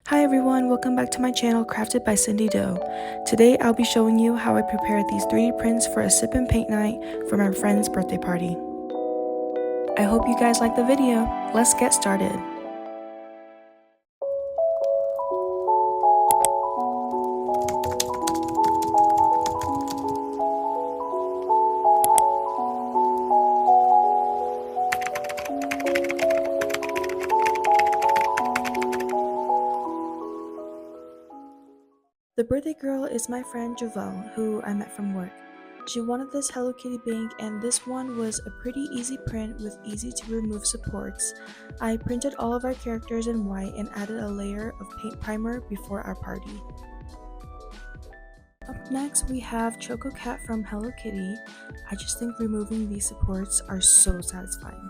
Hi everyone, welcome back to my channel Crafted by Cindy Doe. Today I'll be showing you how I prepared these 3D prints for a sip and paint night for my friend's birthday party. I hope you guys like the video. Let's get started. The birthday girl is my friend Javelle, who I met from work. She wanted this Hello Kitty bank, and this one was a pretty easy print with easy to remove supports. I printed all of our characters in white and added a layer of paint primer before our party. Up next, we have Choco Cat from Hello Kitty. I just think removing these supports are so satisfying.